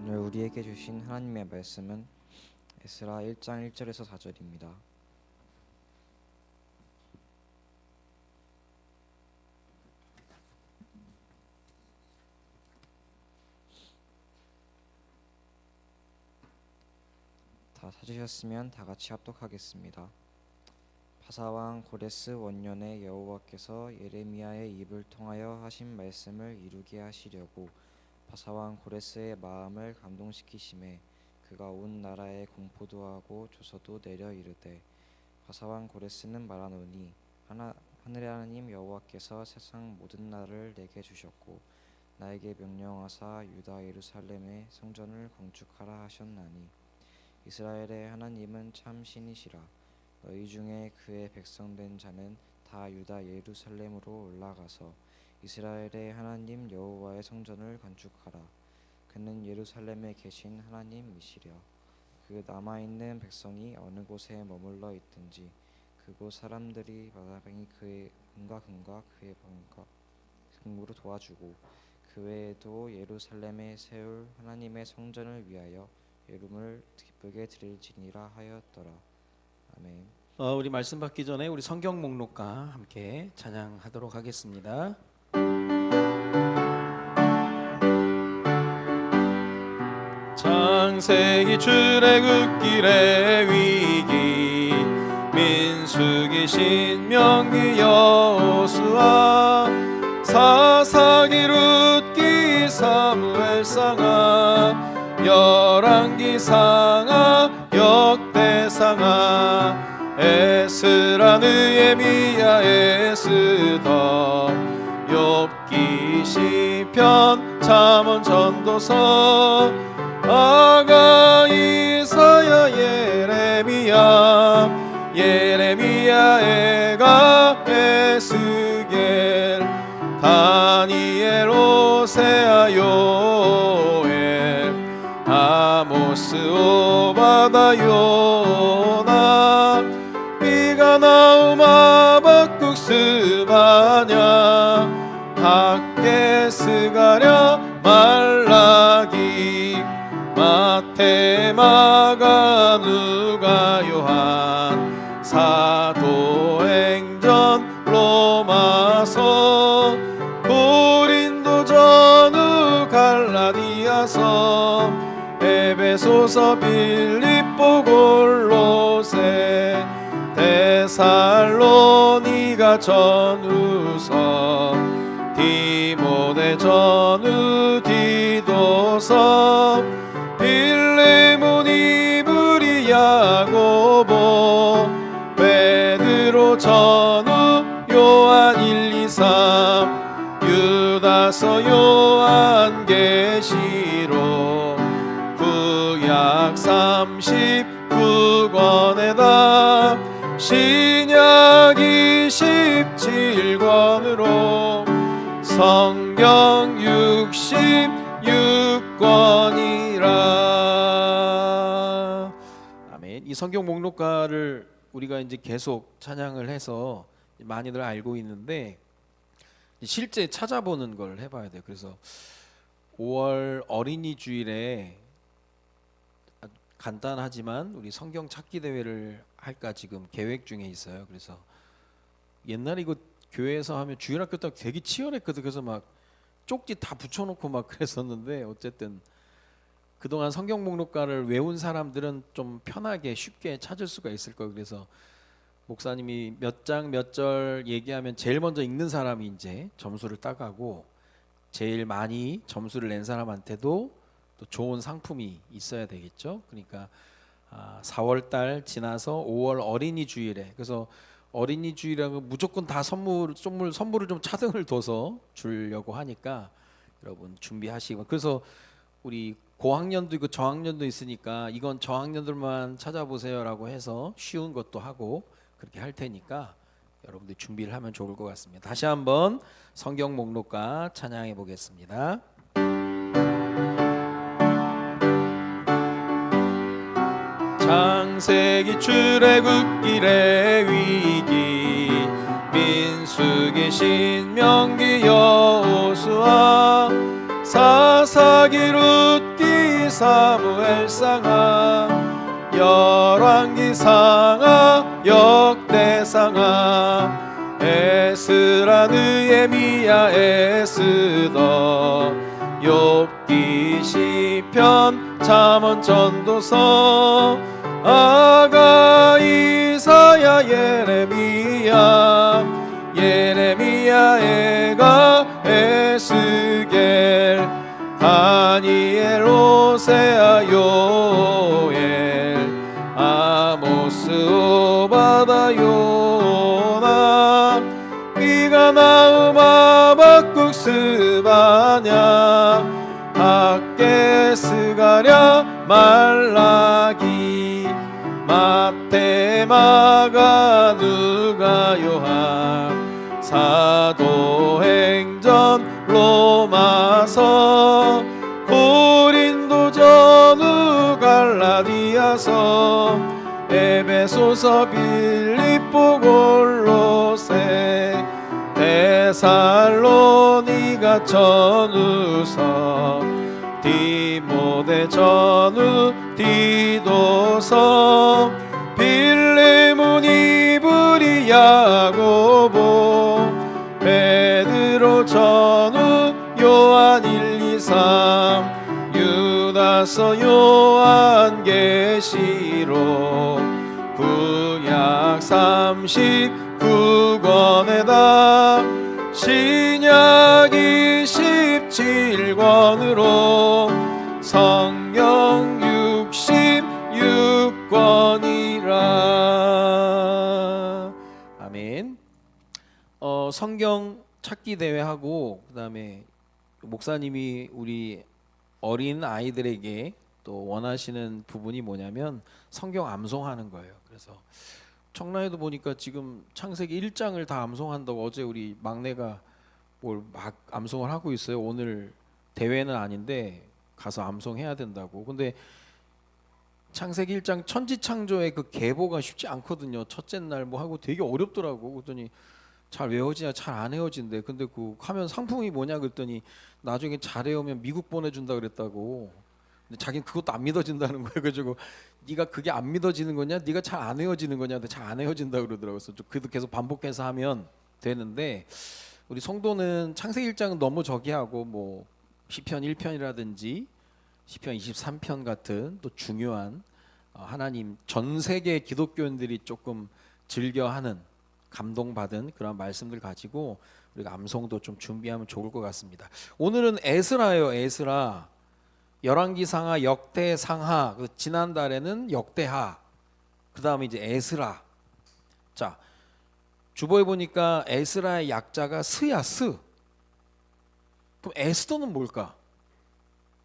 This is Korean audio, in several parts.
오늘 우리에게 주신 하나님의 말씀은 에스라 1장 1절에서 4절입니다. 다 찾으셨으면 다 같이 합독하겠습니다. 바사왕 고레스 원년에 여호와께서 예레미야의 입을 통하여 하신 말씀을 이루게 하시려고 바사왕 고레스의 마음을 감동시키심에 그가 온 나라에 공포도 하고 조서도 내려 이르되 바사왕 고레스는 말하노니 하늘의 하나님 여호와께서 세상 모든 나라를 내게 주셨고 나에게 명령하사 유다 예루살렘의 성전을 건축하라 하셨나니 이스라엘의 하나님은 참 신이시라. 너희 중에 그의 백성 된 자는 다 유다 예루살렘으로 올라가서 이스라엘의 하나님 여호와의 성전을 건축하라. 그는 예루살렘에 계신 하나님이시려. 그 남아있는 백성이 어느 곳에 머물러 있든지 그곳 사람들이 마다방이 그의 금과 그의 방과 금으로 도와주고 그 외에도 예루살렘에 세울 하나님의 성전을 위하여 이름을 기쁘게 드릴지니라 하였더라. 아멘. 우리 말씀 받기 전에 우리 성경 목록과 함께 찬양하도록 하겠습니다. 창세기 출애굽길의 위기 민수기 신명기 여호수아 사사기 룻기 사무엘상하 열왕기 상하 역대상하 에스라 느헤미야 에스더 욥기 시편 잠언 전도서 아가 이사야 예레미야 에가 에스겔 다니엘 호세아 요엘 아모스 오바다 요나 미가 나움 하박국 스바냐 학개 스가랴 말라기 마태 마가 누가 요한 사도행전 로마서 고린도 전후 갈라디아서 에베소서 빌립보 골로새 데살로니가 전후서 디모데 전후 디도서 빌레몬 이브리 야고보 베드로 전후 요한 1, 2, 3 유다서 요한 계시록 구약 39권에다 신약 27권으로 성경 66권이라. 아멘. 이 성경 목록가를 우리가 이제 계속 찬양을 해서 많이들 알고 있는데 실제 찾아보는 걸 해봐야 돼요. 그래서 5월 어린이 주일에 간단하지만 우리 성경 찾기 대회를 할까 지금 계획 중에 있어요. 그래서 옛날에 이거 교회에서 하면 주일학교 때 되게 치열했거든. 그래서 막 쪽지 다 붙여놓고 막 그랬었는데 어쨌든 그동안 성경 목록가를 외운 사람들은 좀 편하게 쉽게 찾을 수가 있을 거예요. 그래서 목사님이 몇 장 몇 절 얘기하면 제일 먼저 읽는 사람이 이제 점수를 따가고 제일 많이 점수를 낸 사람한테도 또 좋은 상품이 있어야 되겠죠. 그러니까 4월 달 지나서 5월 어린이 주일에, 그래서 어린이 주일하고 무조건 다 선물을 좀 차등을 둬서 주려고 하니까 여러분 준비하시고, 그래서 우리 고학년도 있고 저학년도 있으니까 이건 저학년들만 찾아보세요라고 해서 쉬운 것도 하고 그렇게 할 테니까 여러분들 준비를 하면 좋을 것 같습니다. 다시 한번 성경 목록과 찬양해 보겠습니다. 창세기 출애굽길의 위기 민수기 신명기 여호수아 사사기 룻기 사무엘상하 열왕기상하 역대상하 에스라 느헤미야 에스더 욥기 시편 잠언 전도서 아가 이사야 예레미야 에가 에스겔 다니엘 호세아 요엘 아모스 오바다 요나 미가 나움 하박국 스바냐 학개 스가랴 말라기 마태 마가 누가 요한 사도행전 로마서 고린도전 후 갈라디아서 에베소서 빌립보 골로새 데살로니가 전후서 디모데 전후 디도서 빌레몬 이브리 야고보 베드로 전후 요한 1, 2, 3 유다서 요한 계시록 구약 39권에다 신약 27권으로 성경 66권이라. 아멘. 성경 찾기 대회하고 그다음에 목사님이 우리 어린 아이들에게 또 원하시는 부분이 뭐냐면 성경 암송하는 거예요. 그래서 청라에도 보니까 지금 창세기 1장을 다 암송한다고 어제 우리 막내가 뭘 막 암송을 하고 있어요. 오늘 대회는 아닌데 가서 암송해야 된다고. 근데 창세기 1장 천지창조의 그 계보가 쉽지 않거든요. 첫째 날 뭐 하고 되게 어렵더라고. 그랬더니 잘 외워지냐 잘 안 외워진대. 근데 그 하면 상품이 뭐냐 그랬더니 나중에 잘 외우면 미국 보내준다 그랬다고. 근데 자기는 그것도 안 믿어진다는 거예요. 그래가지고 네가 그게 안 믿어지는 거냐, 네가 잘 안 외워지는 거냐, 근데 잘 안 외워진다 그러더라고요. 그래서 그래도 계속 반복해서 하면 되는데 우리 성도는 창세기 1장은 너무 저기 하고 뭐 시편 1편이라든지 시편 23편 같은 또 중요한 하나님 전 세계 기독교인들이 조금 즐겨하는 감동받은 그런 말씀들 가지고 우리가 암송도 좀 준비하면 좋을 것 같습니다. 오늘은 에스라예요. 에스라. 열왕기상하 역대상하. 지난달에는 역대하. 그다음에 이제 에스라. 자, 주보에 보니까 에스라의 약자가 스야. 스. 그럼 에스더는 뭘까?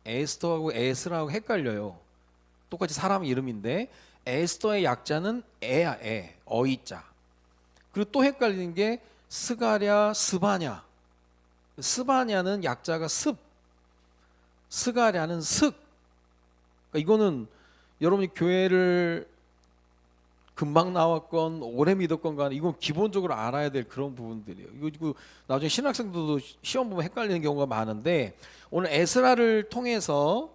에스더하고 에스라하고 헷갈려요. 똑같이 사람 이름인데 에스더의 약자는 에야. 에. 어이자. 그리고 또 헷갈리는 게 스가랴, 스바냐. 스바냐는 약자가 습, 스가랴는 슥. 그러니까 이거는 여러분이 교회를 금방 나왔건 오래 믿었건 간에 이건 기본적으로 알아야 될 그런 부분들이에요. 이거 나중에 신학생들도 시험 보면 헷갈리는 경우가 많은데 오늘 에스라를 통해서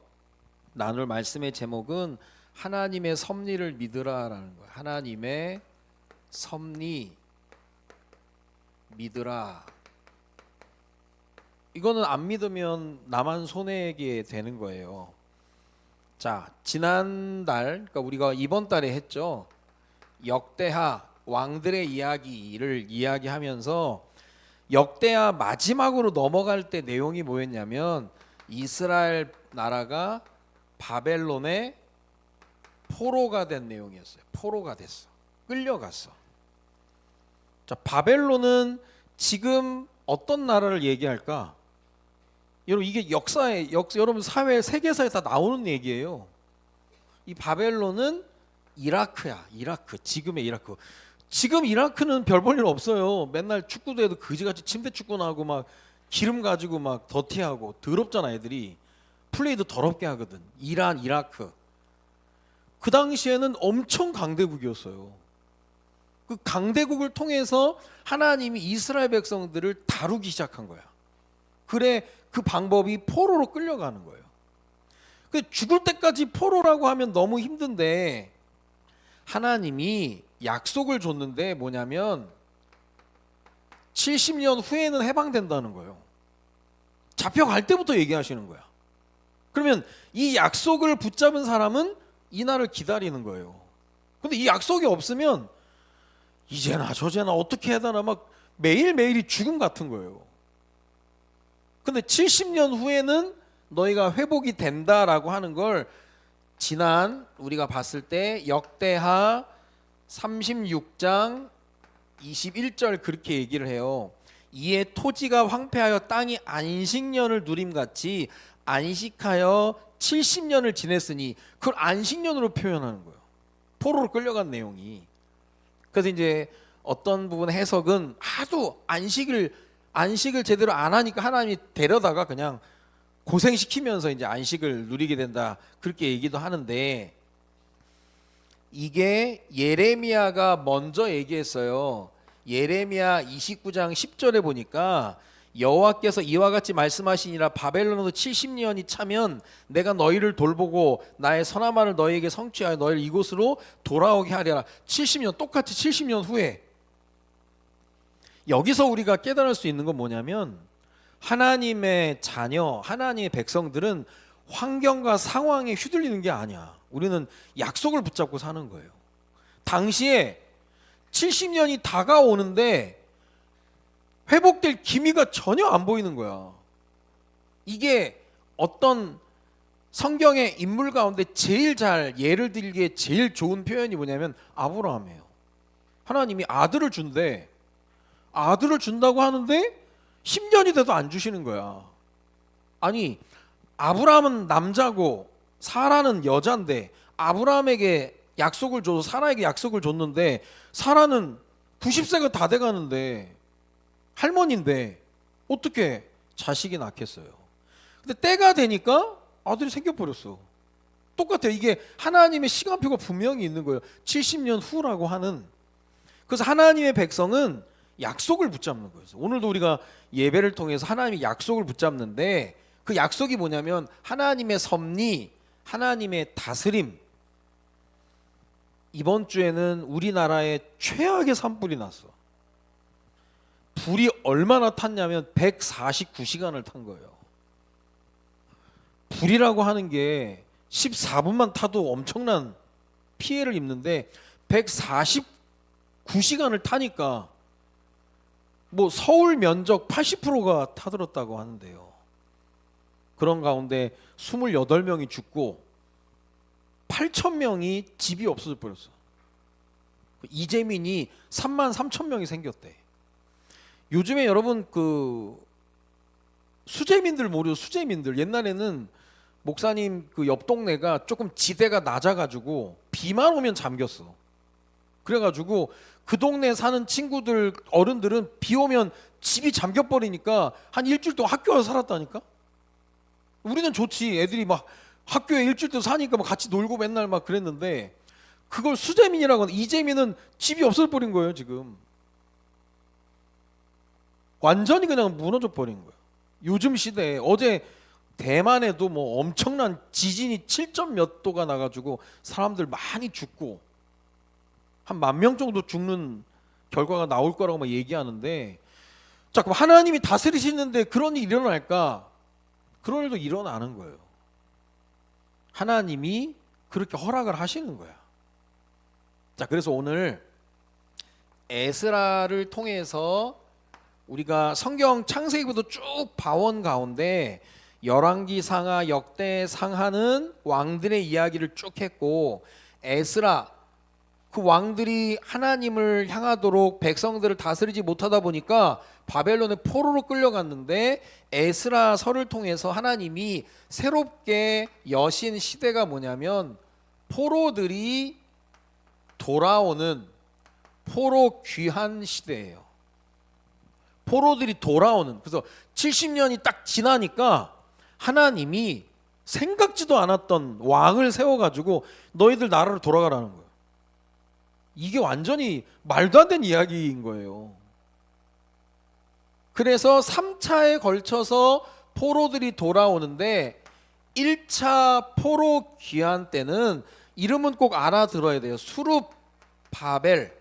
나눌 말씀의 제목은 하나님의 섭리를 믿으라라는 거예요. 하나님의 섭리 믿으라. 이거는 안 믿으면 나만 손해게 되는 거예요. 자, 지난달, 그러니까 우리가 이번 달에 했죠. 역대하 왕들의 이야기를 이야기하면서 역대하 마지막으로 넘어갈 때 내용이 뭐였냐면 이스라엘 나라가 바벨론의 포로가 된 내용이었어요. 포로가 됐어. 끌려갔어. 자, 바벨론은 지금 어떤 나라를 얘기할까? 여러분 이게 여러분 사회 세계사에 다 나오는 얘기예요. 이 바벨론은 이라크야. 이라크. 지금의 이라크. 지금 이라크는 별 볼 일 없어요. 맨날 축구대회도 그지같이 침대 축구 나고 막 기름 가지고 막 더티하고 더럽잖아. 애들이 플레이도 더럽게 하거든. 이란, 이라크. 그 당시에는 엄청 강대국이었어요. 그 강대국을 통해서 하나님이 이스라엘 백성들을 다루기 시작한 거야. 그래, 그 방법이 포로로 끌려가는 거예요. 그 죽을 때까지 포로라고 하면 너무 힘든데 하나님이 약속을 줬는데 뭐냐면 70년 후에는 해방된다는 거예요. 잡혀갈 때부터 얘기하시는 거야. 그러면 이 약속을 붙잡은 사람은 이 날을 기다리는 거예요. 근데 이 약속이 없으면 이제나 저제나 어떻게 해야 되나 막 매일매일이 죽음 같은 거예요. 근데 70년 후에는 너희가 회복이 된다라고 하는 걸 지난 우리가 봤을 때 역대하 36장 21절 그렇게 얘기를 해요. 이에 토지가 황폐하여 땅이 안식년을 누림같이 안식하여 70년을 지냈으니 그걸 안식년으로 표현하는 거예요. 포로로 끌려간 내용이. 그래서 이제 어떤 부분 해석은 하도 안식을 제대로 안 하니까 하나님이 데려다가 그냥 고생시키면서 이제 안식을 누리게 된다 그렇게 얘기도 하는데 이게 예레미야가 먼저 얘기했어요. 예레미야 29장 10절에 보니까 여호와께서 이와 같이 말씀하시니라 바벨론으로 70년이 차면 내가 너희를 돌보고 나의 선한 말을 너희에게 성취하여 너희를 이곳으로 돌아오게 하리라. 70년 똑같이 70년 후에 여기서 우리가 깨달을 수 있는 건 뭐냐면 하나님의 자녀, 하나님의 백성들은 환경과 상황에 휘둘리는 게 아니야. 우리는 약속을 붙잡고 사는 거예요. 당시에 70년이 다가오는데 회복될 기미가 전혀 안 보이는 거야. 이게 어떤 성경의 인물 가운데 제일 잘 예를 들기에 제일 좋은 표현이 뭐냐면 아브라함이에요. 하나님이 아들을 준대. 아들을 준다고 하는데 10년이 돼도 안 주시는 거야. 아니 아브라함은 남자고 사라는 여자인데 아브라함에게 약속을 줘서 사라에게 약속을 줬는데 사라는 90세가 다 돼가는데 할머니인데 어떻게 자식이 낳겠어요. 근데 때가 되니까 아들이 생겨버렸어. 똑같아요. 이게 하나님의 시간표가 분명히 있는 거예요. 70년 후라고 하는. 그래서 하나님의 백성은 약속을 붙잡는 거예요. 오늘도 우리가 예배를 통해서 하나님의 약속을 붙잡는데 그 약속이 뭐냐면 하나님의 섭리, 하나님의 다스림. 이번 주에는 우리나라에 최악의 산불이 났어. 불이 얼마나 탔냐면 149시간을 탄 거예요. 불이라고 하는 게 14분만 타도 엄청난 피해를 입는데 149시간을 타니까 뭐 서울 면적 80%가 타들었다고 하는데요. 그런 가운데 28명이 죽고 8,000명이 집이 없어져 버렸어. 이재민이 33,000명이 생겼대. 요즘에 여러분 그 수재민들 모르죠? 수재민들 옛날에는 목사님 그 옆 동네가 조금 지대가 낮아가지고 비만 오면 잠겼어. 그래가지고 그 동네에 사는 친구들 어른들은 비 오면 집이 잠겨버리니까 한 일주일 동안 학교 와서 살았다니까. 우리는 좋지. 애들이 막 학교에 일주일 동안 사니까 막 같이 놀고 맨날 막 그랬는데 그걸 수재민이라고 하는 이재민은 집이 없어버린 거예요 지금. 완전히 그냥 무너져 버린 거예요. 요즘 시대에 어제 대만에도 뭐 엄청난 지진이 7점 몇 도가 나가지고 사람들 많이 죽고 한 10,000명 정도 죽는 결과가 나올 거라고 막 얘기하는데 자 그럼 하나님이 다스리시는데 그런 일이 일어날까? 그런 일도 일어나는 거예요. 하나님이 그렇게 허락을 하시는 거야. 자 그래서 오늘 에스라를 통해서 우리가 성경 창세기부터 쭉 봐온 가운데 열왕기 상하 역대 상하는 왕들의 이야기를 쭉 했고 에스라 그 왕들이 하나님을 향하도록 백성들을 다스리지 못하다 보니까 바벨론의 포로로 끌려갔는데 에스라서를 통해서 하나님이 새롭게 여신 시대가 뭐냐면 포로들이 돌아오는 포로 귀환 시대예요. 포로들이 돌아오는. 그래서 70년이 딱 지나니까 하나님이 생각지도 않았던 왕을 세워가지고 너희들 나라로 돌아가라는 거예요. 이게 완전히 말도 안 되는 이야기인 거예요. 그래서 3차에 걸쳐서 포로들이 돌아오는데 1차 포로 귀환 때는 이름은 꼭 알아들어야 돼요. 수룹바벨.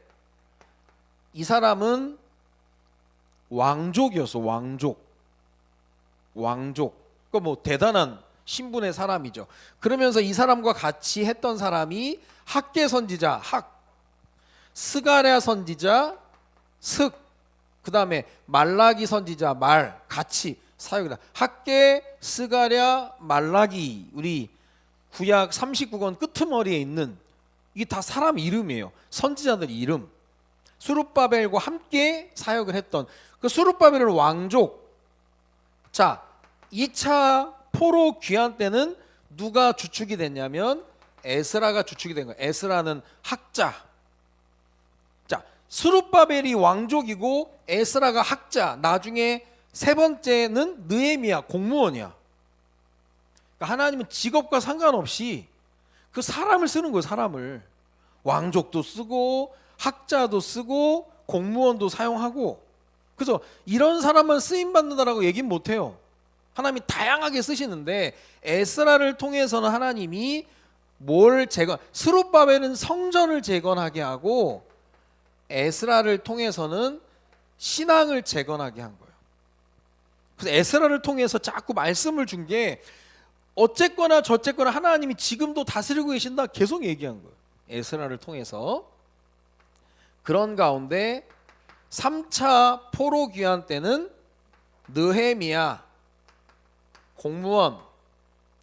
이 사람은 왕족이었어. 왕족. 그 뭐 대단한 신분의 사람이죠. 그러면서 이 사람과 같이 했던 사람이 학계 선지자 스가랴 선지자 그다음에 말라기 선지자 같이 사역이다. 학계, 스가랴, 말라기, 우리 구약 39권 끄트머리에 있는 이게 다 사람 이름이에요. 선지자들 이름. 수룹바벨과 함께 사역을 했던 그 수룹바벨은 왕족. 자, 2차 포로 귀환 때는 누가 주축이 됐냐면 에스라가 주축이 된 거예요. 에스라는 학자. 자, 수룹바벨이 왕족이고 에스라가 학자. 나중에 세 번째는 느헤미야 공무원이야. 그러니까 하나님은 직업과 상관없이 그 사람을 쓰는 거예요. 사람을. 왕족도 쓰고 학자도 쓰고 공무원도 사용하고. 그래서 이런 사람만 쓰임 받는다라고 얘기는 못해요. 하나님이 다양하게 쓰시는데 에스라를 통해서는 하나님이 뭘 스룹바벨은 성전을 재건하게 하고 에스라를 통해서는 신앙을 재건하게 한 거예요. 그래서 에스라를 통해서 자꾸 말씀을 준 게 어쨌거나 저쨌거나 하나님이 지금도 다스리고 계신다 계속 얘기한 거예요. 에스라를 통해서. 그런 가운데 3차 포로 귀환 때는 느헤미야 공무원.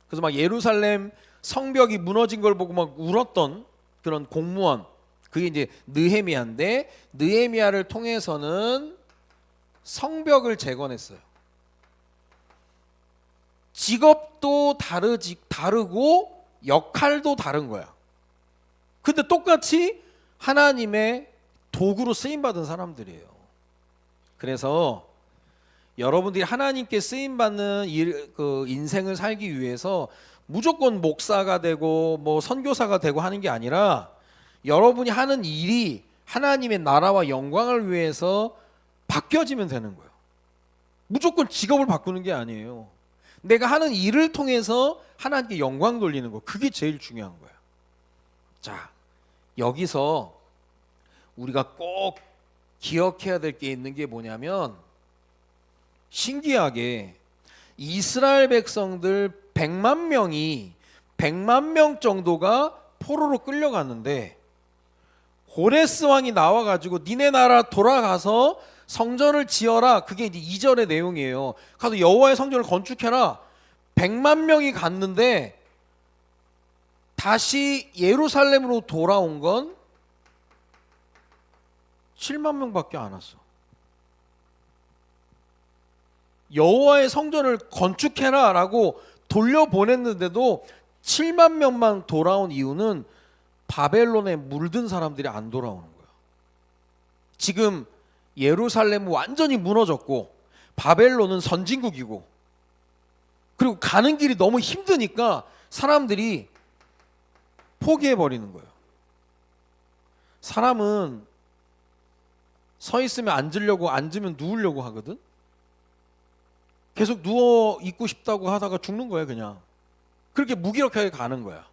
그래서 막 예루살렘 성벽이 무너진 걸 보고 막 울었던 그런 공무원. 그게 이제 느헤미야인데 느헤미야를 통해서는 성벽을 재건했어요. 직업도 다르고 역할도 다른 거야. 근데 똑같이 하나님의 도구로 쓰임 받은 사람들이에요. 그래서 여러분들이 하나님께 쓰임 받는 그 인생을 살기 위해서 무조건 목사가 되고 뭐 선교사가 되고 하는 게 아니라 여러분이 하는 일이 하나님의 나라와 영광을 위해서 바뀌어지면 되는 거예요. 무조건 직업을 바꾸는 게 아니에요. 내가 하는 일을 통해서 하나님께 영광 돌리는 거, 그게 제일 중요한 거예요. 자, 여기서 우리가 꼭 기억해야 될 게 있는 게 뭐냐면 신기하게 이스라엘 백성들 100만 명 정도가 포로로 끌려갔는데 고레스 왕이 나와가지고 니네 나라 돌아가서 성전을 지어라. 그게 이제 2절의 내용이에요. 가서 여호와의 성전을 건축해라. 100만 명이 갔는데 다시 예루살렘으로 돌아온 건 7만 명밖에 안 왔어. 여호와의 성전을 건축해라 라고 돌려보냈는데도 7만 명만 돌아온 이유는 바벨론에 물든 사람들이 안 돌아오는 거야. 지금 예루살렘은 완전히 무너졌고 바벨론은 선진국이고 그리고 가는 길이 너무 힘드니까 사람들이 포기해버리는 거예요. 사람은 서 있으면 앉으려고, 앉으면 누우려고 하거든. 계속 누워 있고 싶다고 하다가 죽는 거예요. 그냥 그렇게 무기력하게 가는 거야.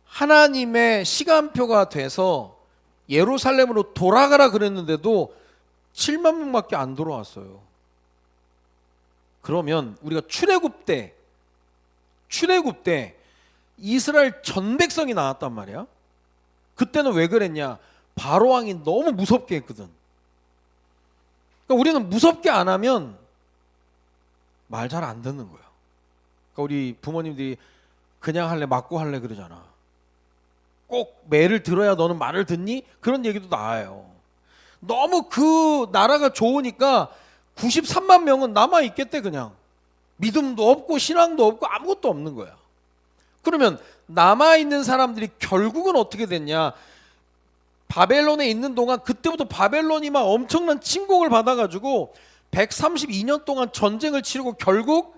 하나님의 시간표가 돼서 예루살렘으로 돌아가라 그랬는데도 7만 명밖에 안 돌아왔어요. 그러면 우리가 출애굽 때 이스라엘 전 백성이 나왔단 말이야. 그때는 왜 그랬냐? 바로 왕이 너무 무섭게 했거든. 그러니까 우리는 무섭게 안 하면 말 잘 안 듣는 거야. 그러니까 우리 부모님들이 그냥 할래 맞고 할래 그러잖아. 꼭 매를 들어야 너는 말을 듣니? 그런 얘기도 나와요. 너무 그 나라가 좋으니까 93만 명은 남아 있겠대. 그냥 믿음도 없고 신앙도 없고 아무것도 없는 거야. 그러면 남아 있는 사람들이 결국은 어떻게 됐냐? 바벨론에 있는 동안 그때부터 바벨론이 막 엄청난 침공을 받아가지고 132년 동안 전쟁을 치르고 결국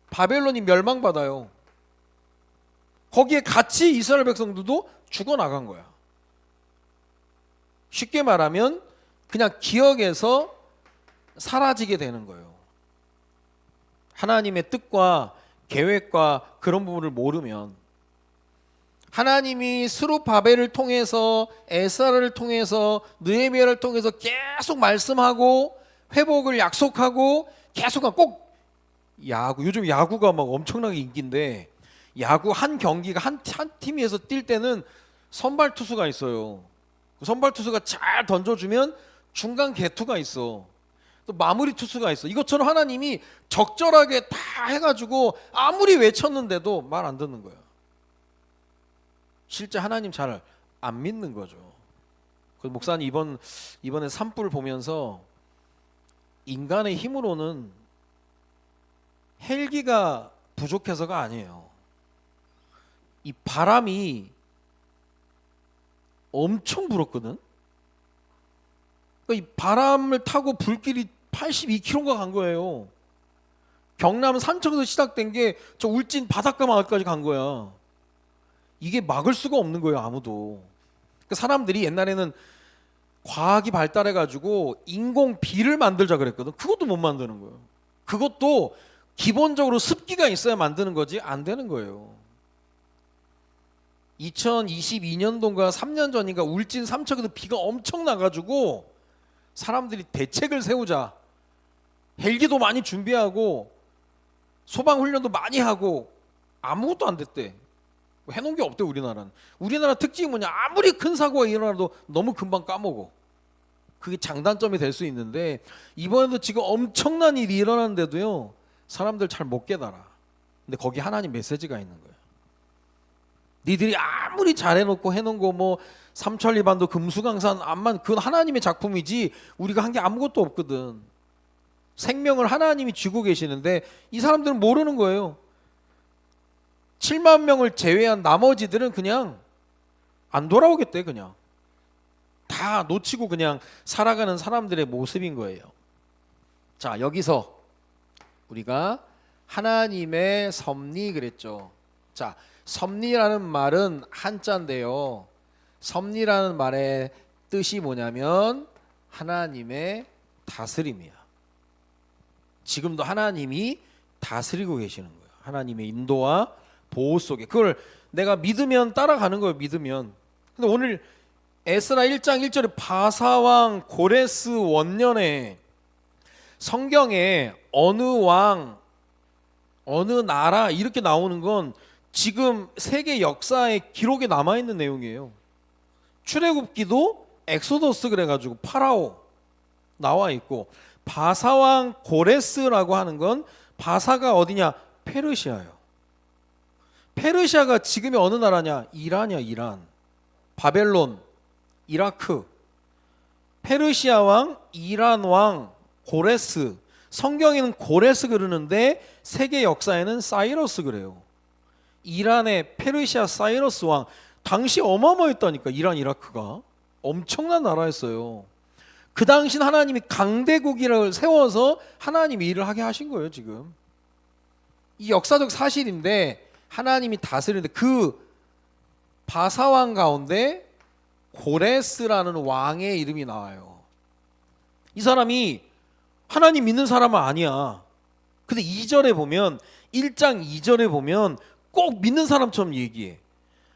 바벨론이 멸망받아요. 거기에 같이 이스라엘 백성들도 죽어나간 거야. 쉽게 말하면 그냥 기억에서 사라지게 되는 거예요. 하나님의 뜻과 계획과 그런 부분을 모르면 하나님이 스룹바벨을 통해서 에스라를 통해서 느헤미야를 통해서 계속 말씀하고 회복을 약속하고 계속 꼭 야구, 요즘 야구가 막 엄청나게 인기인데 야구 한 경기가 한 팀에서 뛸 때는 선발 투수가 있어요. 선발 투수가 잘 던져주면 중간 개투가 있어. 또 마무리 투수가 있어. 이것처럼 하나님이 적절하게 다 해가지고 아무리 외쳤는데도 말 안 듣는 거야. 실제 하나님 잘 안 믿는 거죠. 그 목사님 이번에 산불 보면서 인간의 힘으로는 헬기가 부족해서가 아니에요. 이 바람이 엄청 불었거든. 그러니까 이 바람을 타고 불길이 82km가 간 거예요. 경남 산청에서 시작된 게 저 울진 바닷가 마을까지 간 거야. 이게 막을 수가 없는 거예요, 아무도. 그러니까 사람들이 옛날에는 과학이 발달해가지고 인공 비를 만들자 그랬거든. 그것도 못 만드는 거예요. 그것도 기본적으로 습기가 있어야 만드는 거지 안 되는 거예요. 2022년도인가 3년 전인가 울진 삼척에서 비가 엄청 나가지고 사람들이 대책을 세우자, 헬기도 많이 준비하고 소방 훈련도 많이 하고 아무것도 안 됐대. 해놓은 게 없대. 우리나라 특징이 뭐냐, 아무리 큰 사고가 일어나도 너무 금방 까먹어. 그게 장단점이 될 수 있는데 이번에도 지금 엄청난 일이 일어났는데도요 사람들 잘 못 깨달아. 근데 거기 하나님 메시지가 있는 거예요. 니들이 아무리 잘해놓고 해놓은 거 뭐 삼천리반도 금수강산 암만, 그건 하나님의 작품이지 우리가 한 게 아무것도 없거든. 생명을 하나님이 쥐고 계시는데 이 사람들은 모르는 거예요. 7만 명을 제외한 나머지들은 그냥 안 돌아오겠대. 그냥 다 놓치고 그냥 살아가는 사람들의 모습인 거예요. 자, 여기서 우리가 하나님의 섭리 그랬죠. 자, 섭리라는 말은 한자인데요. 섭리라는 말의 뜻이 뭐냐면 하나님의 다스림이야. 지금도 하나님이 다스리고 계시는 거예요. 하나님의 인도와 보호 속에. 그걸 내가 믿으면 따라가는 거예요. 믿으면. 근데 오늘 에스라 1장 1절에 바사왕 고레스 원년에 성경에 어느 왕, 어느 나라 이렇게 나오는 건 지금 세계 역사에 기록에 남아있는 내용이에요. 출애굽기도 엑소더스 그래가지고 파라오 나와 있고, 바사왕 고레스라고 하는 건 바사가 어디냐? 페르시아예요. 페르시아가 지금의 어느 나라냐? 이란이야. 이란. 바벨론, 이라크. 페르시아 왕, 이란 왕 고레스. 성경에는 고레스 그러는데 세계 역사에는 사이러스 그래요. 이란의 페르시아 사이러스 왕, 당시 어마어마했다니까. 이란, 이라크가 엄청난 나라였어요. 그 당시 하나님이 강대국이를 세워서 하나님이 일을 하게 하신 거예요. 지금 이 역사적 사실인데 하나님이 다스리는데 그 바사왕 가운데 고레스라는 왕의 이름이 나와요. 이 사람이 하나님 믿는 사람은 아니야. 근데 2절에 보면, 1장 2절에 보면 꼭 믿는 사람처럼 얘기해.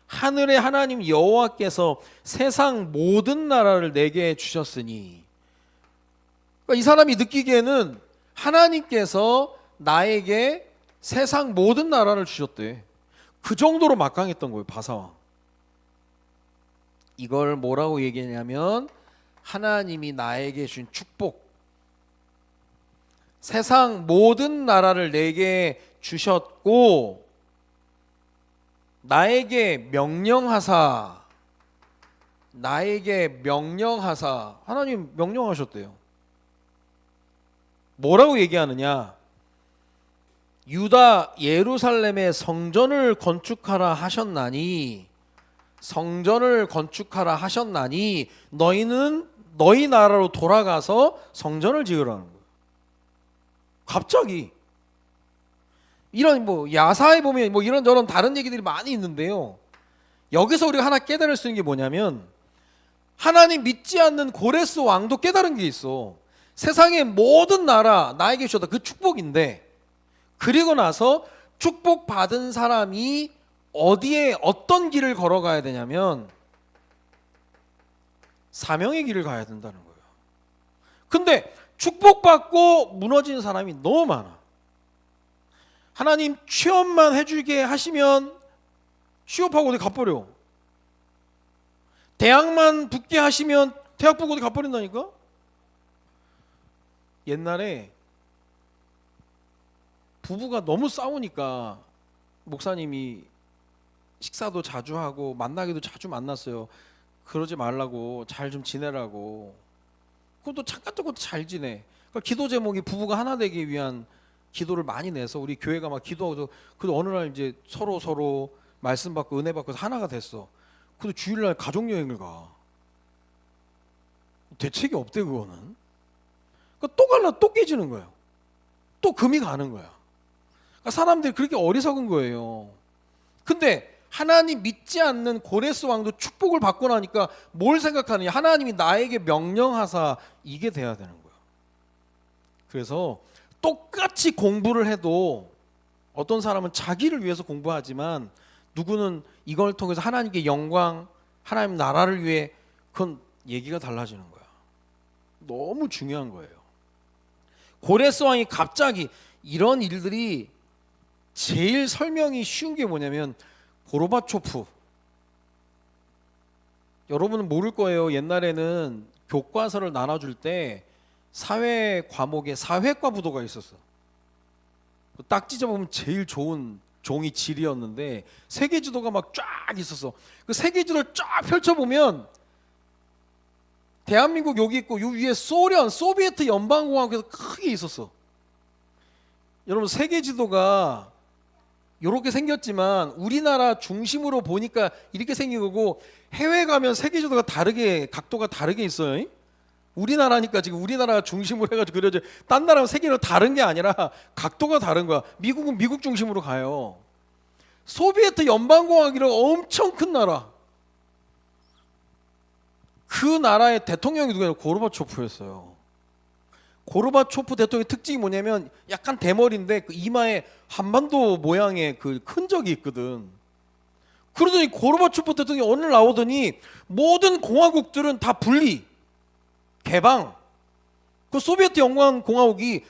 하늘의 하나님 여호와께서 세상 모든 나라를 내게 주셨으니. 그러니까 이 사람이 느끼기에는 하나님께서 나에게 세상 모든 나라를 주셨대. 그 정도로 막강했던 거예요. 바사왕. 이걸 뭐라고 얘기하냐면 하나님이 나에게 준 축복, 세상 모든 나라를 내게 주셨고 나에게 명령하사 하나님 명령하셨대요. 뭐라고 얘기하느냐? 유다 예루살렘의 성전을 건축하라 하셨나니, 너희는 너희 나라로 돌아가서 성전을 지으라는 거예요. 갑자기 이런 야사에 보면 이런저런 다른 얘기들이 많이 있는데요. 여기서 우리가 하나 깨달을 수 있는 게 뭐냐면 하나님 믿지 않는 고레스 왕도 깨달은 게 있어. 세상의 모든 나라 나에게 주셨다. 그 축복인데 그리고 나서 축복받은 사람이 어디에 어떤 길을 걸어가야 되냐면 사명의 길을 가야 된다는 거예요. 근데 축복받고 무너진 사람이 너무 많아. 하나님 취업만 해주게 하시면 취업하고 어디 가버려. 대학만 붙게 하시면 대학 보고 어디 가버린다니까. 옛날에 부부가 너무 싸우니까 목사님이 식사도 자주 하고 만나기도 자주 만났어요. 그러지 말라고, 잘 좀 지내라고. 그것도 잠깐 조금 잘 지내. 그러니까 기도 제목이 부부가 하나 되기 위한 기도를 많이 내서 우리 교회가 막 기도하고, 그 어느 날 이제 서로 말씀 받고 은혜 받고 하나가 됐어. 근데 주일날 가족 여행을 가. 대책이 없대 그거는. 그러니까 또 갈라 또 깨지는 거예요. 또 금이 가는 거야. 그러니까 사람들이 그렇게 어리석은 거예요. 근데 하나님 믿지 않는 고레스 왕도 축복을 받고 나니까 뭘 생각하느냐? 하나님이 나에게 명령하사 이게 돼야 되는 거예요. 그래서 똑같이 공부를 해도 어떤 사람은 자기를 위해서 공부하지만 누구는 이걸 통해서 하나님께 영광, 하나님 나라를 위해, 그건 얘기가 달라지는 거야. 너무 중요한 거예요. 고레스 왕이 갑자기 이런 일들이 제일 설명이 쉬운 게 뭐냐면 고르바초프. 여러분은 모를 거예요. 옛날에는 교과서를 나눠줄 때 사회 과목에 사회과 부도가 있었어. 딱 찢어보면 제일 좋은 종이 지리였는데 세계 지도가 막 쫙 있었어. 그 세계 지도를 쫙 펼쳐보면 대한민국 여기 있고 요 위에 소비에트 연방공화국에서 크게 있었어. 여러분 세계 지도가 이렇게 생겼지만 우리나라 중심으로 보니까 이렇게 생긴 거고, 해외 가면 세계 지도가 다르게, 각도가 다르게 있어요. 우리나라니까 지금 우리나라 중심으로 해가지고 그려져. 딴 나라는 세계로 다른 게 아니라 각도가 다른 거야. 미국은 미국 중심으로 가요. 소비에트 연방공화국이라고 엄청 큰 나라. 그 나라의 대통령이 누구냐면 고르바초프였어요. 고르바초프 대통령의 특징이 뭐냐면 약간 대머리인데 그 이마에 한반도 모양의 그 흔적이 있거든. 그러더니 고르바초프 대통령이 어느 날 나오더니 모든 공화국들은 다 분리, 개방. 그 소비에트 연방공화국이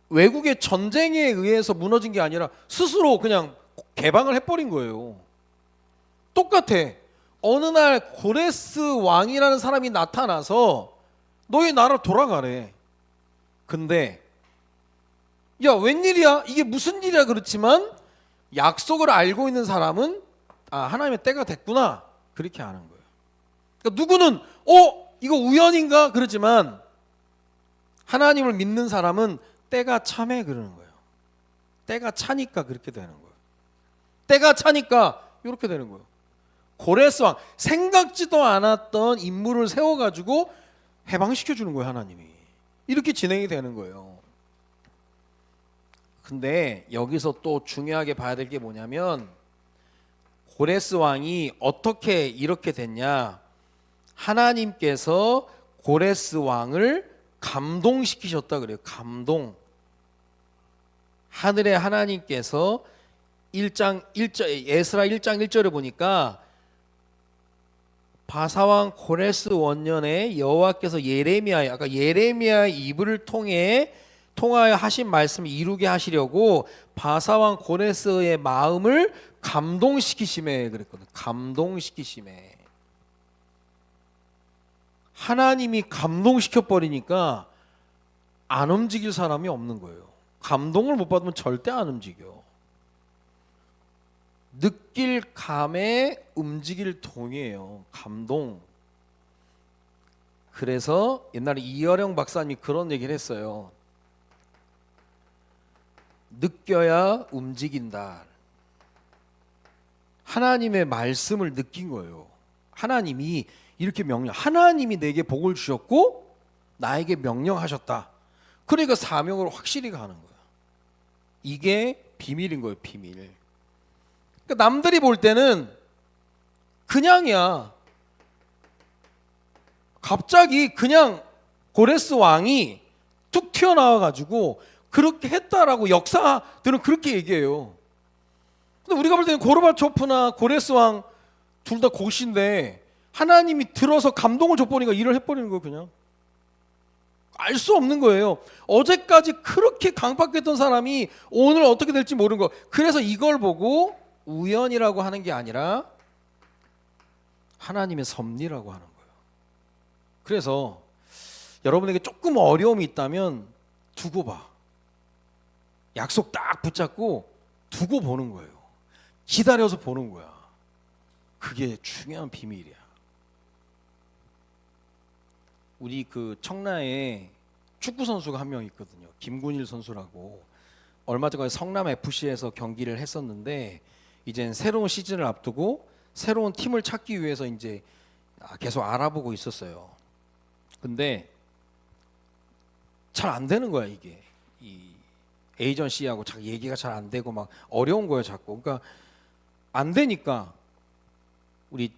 외국의 전쟁에 의해서 무너진 게 아니라 스스로 그냥 개방을 해버린 거예요. 똑같아. 어느 날 고레스 왕이라는 사람이 나타나서 너희 나라 돌아가래. 근데 야 웬일이야? 이게 무슨 일이야? 그렇지만 약속을 알고 있는 사람은 하나님의 때가 됐구나, 그렇게 아는 거예요. 그러니까 누구는 이거 우연인가? 그러지만 하나님을 믿는 사람은 때가 참해, 그러는 거예요. 때가 차니까 그렇게 되는 거예요. 때가 차니까 이렇게 되는 거예요. 고레스 왕, 생각지도 않았던 인물을 세워가지고 해방시켜 주는 거예요. 하나님이 이렇게 진행이 되는 거예요. 근데 여기서 또 중요하게 봐야 될 게 뭐냐면 고레스 왕이 어떻게 이렇게 됐냐? 하나님께서 고레스 왕을 감동시키셨다 그래요. 감동. 하늘의 하나님께서 1장 1절, 에스라 1장 1절에 보니까 바사왕 고레스 원년에 여호와께서 예레미야의, 아까 예레미야의 입을 통하여 하신 말씀을 이루게 하시려고 바사왕 고레스의 마음을 감동시키심에 그랬거든. 감동시키심에. 하나님이 감동시켜 버리니까 안 움직일 사람이 없는 거예요. 감동을 못 받으면 절대 안 움직여. 느낄 감에 움직일 동이에요. 감동. 그래서 옛날에 이어령 박사님이 그런 얘기를 했어요. 느껴야 움직인다. 하나님의 말씀을 느낀 거예요. 하나님이 이렇게 하나님이 내게 복을 주셨고 나에게 명령하셨다. 그러니까 사명으로 확실히 가는 거야. 이게 비밀인 거예요. 비밀. 그러니까 남들이 볼 때는 그냥이야. 갑자기 그냥 고레스 왕이 툭 튀어나와 가지고 그렇게 했다라고 역사들은 그렇게 얘기해요. 근데 우리가 볼 때는 고르바초프나 고레스 왕 둘 다 고시인데 하나님이 들어서 감동을 줘버리니까 일을 해버리는 거예요. 그냥 알 수 없는 거예요. 어제까지 그렇게 강팍했던 사람이 오늘 어떻게 될지 모르는 거. 그래서 이걸 보고 우연이라고 하는 게 아니라 하나님의 섭리라고 하는 거예요. 그래서 여러분에게 조금 어려움이 있다면 두고 봐. 약속 딱 붙잡고 두고 보는 거예요. 기다려서 보는 거야. 그게 중요한 비밀이야. 우리 그 청라에 축구 선수가 한 명 있거든요. 김군일 선수라고. 얼마 전에 성남 FC에서 경기를 했었는데 이젠 새로운 시즌을 앞두고 새로운 팀을 찾기 위해서 이제 계속 알아보고 있었어요. 근데 잘 안 되는 거야 이게. 이 에이전시하고 자꾸 얘기가 잘 안 되고 막 어려운 거예요 자꾸. 그러니까 안 되니까 우리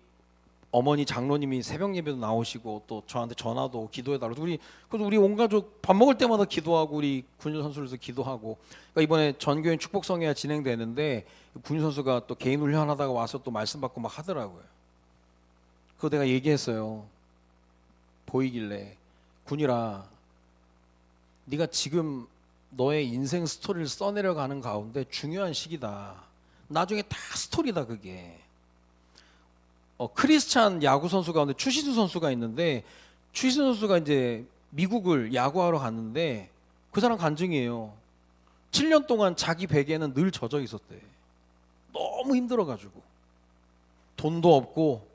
어머니 장로님이 새벽 예배도 나오시고 또 저한테 전화도 기도해달라고 그래서 우리 온 가족 밥 먹을 때마다 기도하고 우리 군일 선수를 위해서 기도하고. 그러니까 이번에 전교인 축복성회가 진행되는데 군일 선수가 또 개인 훈련하다가 와서 또 말씀 받고 막 하더라고요. 그거 내가 얘기했어요. 보이길래 군일아, 네가 지금 너의 인생 스토리를 써내려가는 가운데 중요한 시기다. 나중에 다 스토리다 그게. 크리스찬 야구 선수 가운데 추신수 선수가 있는데 추신수 선수가 이제 미국을 야구하러 갔는데 그 사람 간증이에요. 7년 동안 자기 베개는 늘 젖어 있었대. 너무 힘들어가지고 돈도 없고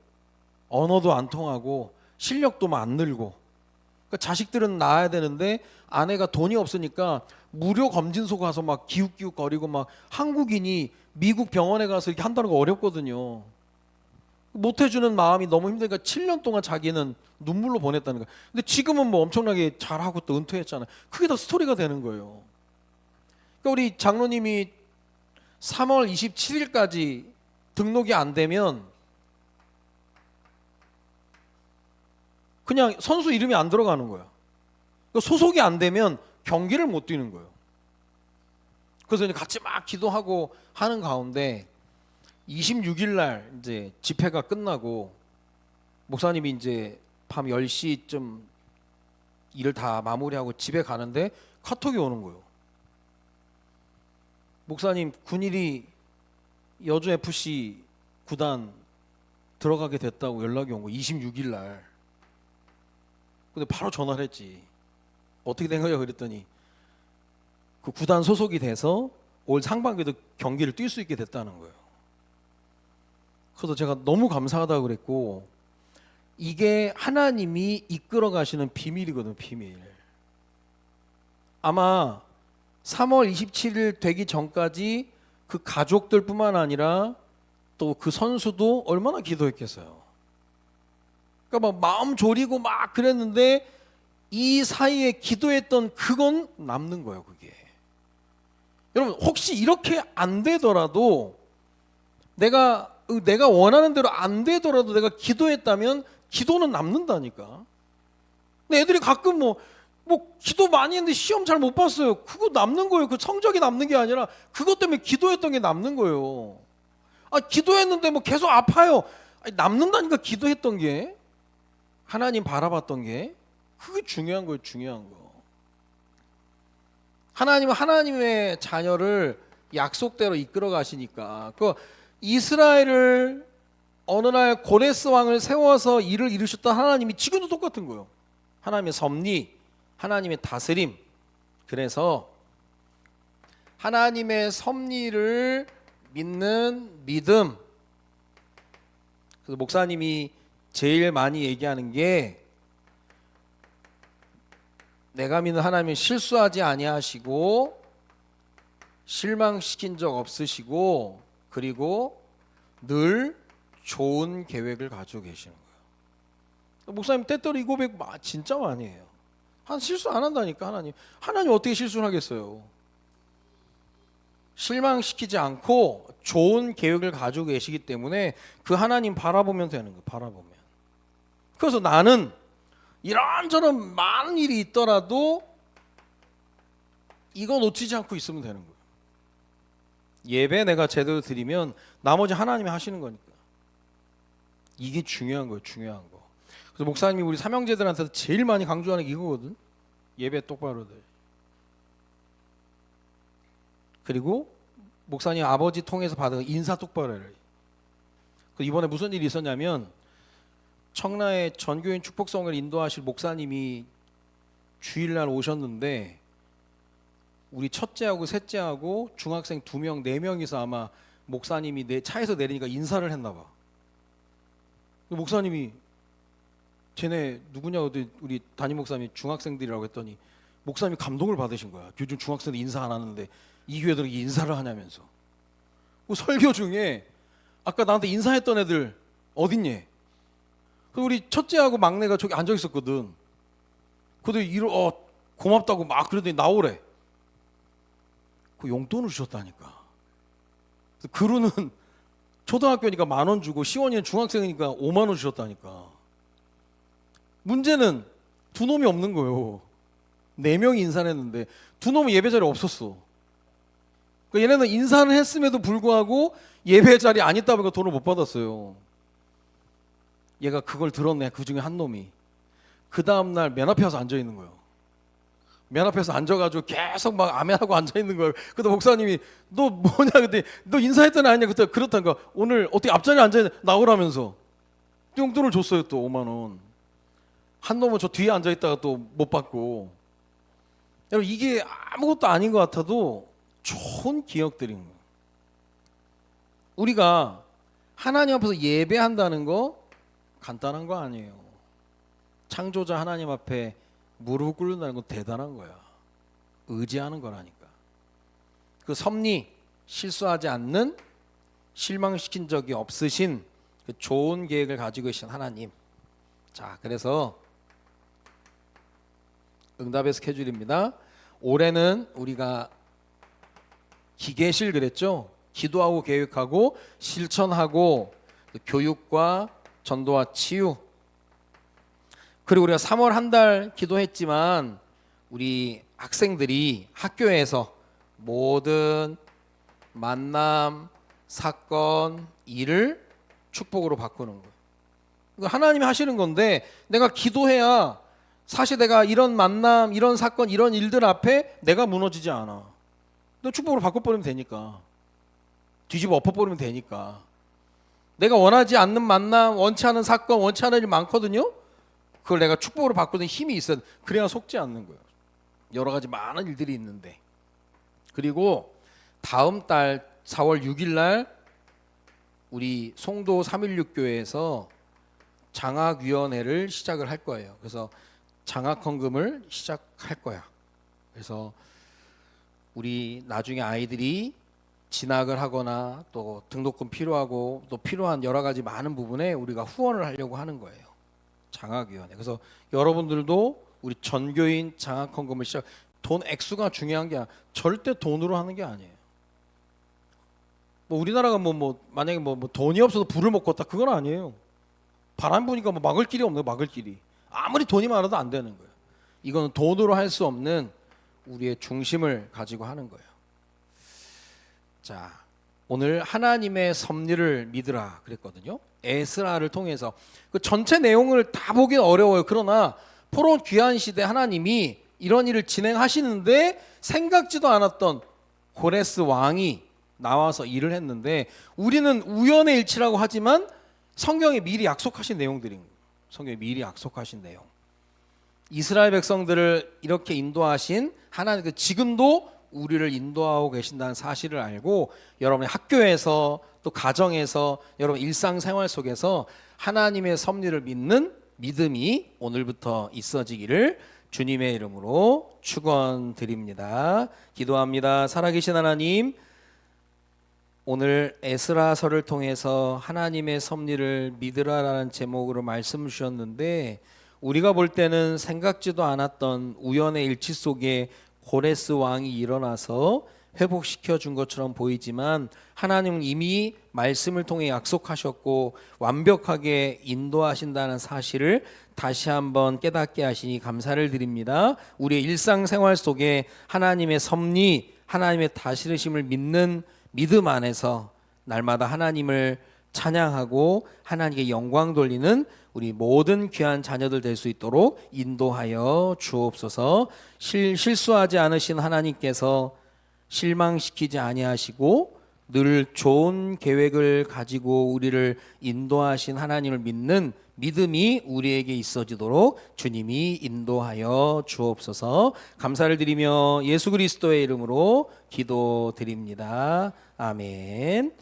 언어도 안 통하고 실력도 막 안 늘고. 그러니까 자식들은 낳아야 되는데 아내가 돈이 없으니까 무료 검진소 가서 막 기웃기웃거리고 막 한국인이 미국 병원에 가서 이렇게 한다는 거 어렵거든요. 못 해주는 마음이 너무 힘드니까 7년 동안 자기는 눈물로 보냈다는 거야. 근데 지금은 뭐 엄청나게 잘하고 또 은퇴했잖아요. 그게 더 스토리가 되는 거예요. 그러니까 우리 장로님이 3월 27일까지 등록이 안 되면 그냥 선수 이름이 안 들어가는 거야. 그러니까 소속이 안 되면 경기를 못 뛰는 거예요. 그래서 이제 같이 막 기도하고 하는 가운데 26일 날 이제 집회가 끝나고 목사님이 이제 밤 10시쯤 일을 다 마무리하고 집에 가는데 카톡이 오는 거예요. 목사님, 군일이 여주 FC 구단 들어가게 됐다고 연락이 온 거예요. 26일 날. 근데 바로 전화를 했지. 어떻게 된 거냐 그랬더니 그 구단 소속이 돼서 올 상반기에도 경기를 뛸 수 있게 됐다는 거예요. 그래서 제가 너무 감사하다고 그랬고, 이게 하나님이 이끌어 가시는 비밀이거든요. 비밀. 아마 3월 27일 되기 전까지 그 가족들뿐만 아니라 또 그 선수도 얼마나 기도했겠어요. 그러니까 막 마음 졸이고 막 그랬는데 이 사이에 기도했던 그건 남는 거예요. 그게. 여러분 혹시 이렇게 안 되더라도 내가 원하는 대로 안 되더라도 내가 기도했다면 기도는 남는다니까. 근데 애들이 가끔 뭐 기도 많이 했는데 시험 잘 못 봤어요. 그거 남는 거예요. 그 성적이 남는 게 아니라 그것 때문에 기도했던 게 남는 거예요. 기도했는데 뭐 계속 아파요. 남는다니까. 기도했던 게, 하나님 바라봤던 게, 그게 중요한 거예요. 중요한 거. 하나님은 하나님의 자녀를 약속대로 이끌어 가시니까. 그 이스라엘을 어느 날 고레스 왕을 세워서 일을 이루셨던 하나님이 지금도 똑같은 거예요. 하나님의 섭리, 하나님의 다스림. 그래서 하나님의 섭리를 믿는 믿음. 그래서 목사님이 제일 많이 얘기하는 게, 내가 믿는 하나님은 실수하지 아니하시고 실망시킨 적 없으시고 그리고 늘 좋은 계획을 가지고 계시는 거예요. 목사님 때때로 이 고백 진짜 많이 해요. 실수 안 한다니까. 하나님 어떻게 실수를 하겠어요. 실망시키지 않고 좋은 계획을 가지고 계시기 때문에 그 하나님 바라보면 되는 거예요. 바라보면. 그래서 나는 이런저런 많은 일이 있더라도 이거 놓치지 않고 있으면 되는 거예요. 예배 내가 제대로 드리면 나머지 하나님이 하시는 거니까. 이게 중요한 거예요. 중요한 거. 그래서 목사님이 우리 삼형제들한테 제일 많이 강조하는 게 이거거든. 예배 똑바로 돼. 그리고 목사님 아버지 통해서 받은 인사 똑바로 해라. 이번에 무슨 일이 있었냐면 청라에 전교인 축복성을 인도하실 목사님이 주일날 오셨는데 우리 첫째하고 셋째하고 중학생 2명, 4명이서 아마 목사님이 내 차에서 내리니까 인사를 했나 봐. 목사님이 쟤네 누구냐고 우리 담임 목사님이 중학생들이라고 했더니 목사님이 감동을 받으신 거야. 요즘 중학생들 인사 안 하는데 이 교회들이 인사를 하냐면서. 그 설교 중에 아까 나한테 인사했던 애들 어딨니? 그 우리 첫째하고 막내가 저기 앉아 있었거든. 근데 고맙다고 막 그러더니 나오래. 그 용돈을 주셨다니까. 그루는 초등학교니까 10,000원 주고 시원이는 중학생이니까 50,000원 주셨다니까. 문제는 두 놈이 없는 거예요. 4명이 인사를 했는데 두 놈은 예배 자리에 없었어. 그러니까 얘네는 인사를 했음에도 불구하고 예배 자리에 안 있다 보니까 돈을 못 받았어요. 얘가 그걸 들었네. 그 중에 한 놈이. 그 다음날 맨 앞에 와서 앉아 있는 거예요. 맨 앞에서 앉아가지고 계속 막 아멘하고 앉아 있는 거예요. 그때 목사님이 너 뭐냐 그때 너 인사했더니 아니냐 그때 그렇다니까 오늘 어떻게 앞자리에 앉아 나오라면서 용돈을 줬어요. 또 50,000원. 한 놈은 저 뒤에 앉아 있다가 또 못 받고. 여러분 이게 아무것도 아닌 것 같아도 좋은 기억들인 거예요. 우리가 하나님 앞에서 예배한다는 거 간단한 거 아니에요. 창조자 하나님 앞에 무릎 꿇는다는 건 대단한 거야. 의지하는 거라니까. 그 섭리, 실수하지 않는, 실망시킨 적이 없으신 그 좋은 계획을 가지고 계신 하나님. 자, 그래서 응답의 스케줄입니다. 올해는 우리가 기계실 그랬죠. 기도하고 계획하고 실천하고 교육과 전도와 치유. 그리고 우리가 3월 한 달 기도했지만 우리 학생들이 학교에서 모든 만남, 사건, 일을 축복으로 바꾸는 거예요. 이거 하나님이 하시는 건데 내가 기도해야 사실 내가 이런 만남, 이런 사건, 이런 일들 앞에 내가 무너지지 않아. 너 축복으로 바꿔버리면 되니까. 뒤집어 엎어버리면 되니까. 내가 원하지 않는 만남, 원치 않은 사건, 원치 않은 일 많거든요. 그걸 내가 축복으로 바꾸는 힘이 있어야 돼. 그래야 속지 않는 거예요. 여러 가지 많은 일들이 있는데. 그리고 다음 달 4월 6일 날 우리 송도 316교회에서 장학위원회를 시작을 할 거예요. 그래서 장학헌금을 시작할 거야. 그래서 우리 나중에 아이들이 진학을 하거나 또 등록금 필요하고 또 필요한 여러 가지 많은 부분에 우리가 후원을 하려고 하는 거예요. 장학위원회. 그래서 여러분들도 우리 전교인 장학헌금을 시작. 돈 액수가 중요한 게 절대 돈으로 하는 게 아니에요. 뭐 우리나라가 만약에 돈이 없어서 불을 못 껐다 그건 아니에요. 바람 부니까 막을 길이 없는 거예요. 막을 길이. 아무리 돈이 많아도 안 되는 거예요. 이거는 돈으로 할 수 없는 우리의 중심을 가지고 하는 거예요. 자, 오늘 하나님의 섭리를 믿으라 그랬거든요. 에스라를 통해서 그 전체 내용을 다 보기 어려워요. 그러나 포로원 귀한 시대 하나님이 이런 일을 진행하시는데 생각지도 않았던 고레스 왕이 나와서 일을 했는데 우리는 우연의 일치라고 하지만 성경에 미리 약속하신 내용들인 거예요. 성경에 미리 약속하신 내용. 이스라엘 백성들을 이렇게 인도하신 하나님, 지금도 우리를 인도하고 계신다는 사실을 알고 여러분의 학교에서 또 가정에서 여러분 일상생활 속에서 하나님의 섭리를 믿는 믿음이 오늘부터 있어지기를 주님의 이름으로 축원드립니다. 기도합니다. 살아계신 하나님, 오늘 에스라서를 통해서 하나님의 섭리를 믿으라라는 제목으로 말씀 주셨는데 우리가 볼 때는 생각지도 않았던 우연의 일치 속에 고레스 왕이 일어나서 회복시켜 준 것처럼 보이지만 하나님은 이미 말씀을 통해 약속하셨고 완벽하게 인도하신다는 사실을 다시 한번 깨닫게 하시니 감사를 드립니다. 우리의 일상생활 속에 하나님의 섭리, 하나님의 다스리심을 믿는 믿음 안에서 날마다 하나님을 찬양하고 하나님께 영광 돌리는 우리 모든 귀한 자녀들 될 수 있도록 인도하여 주옵소서. 실수하지 않으신 하나님께서 실망시키지 아니하시고 늘 좋은 계획을 가지고 우리를 인도하신 하나님을 믿는 믿음이 우리에게 있어지도록 주님이 인도하여 주옵소서. 감사를 드리며 예수 그리스도의 이름으로 기도드립니다. 아멘.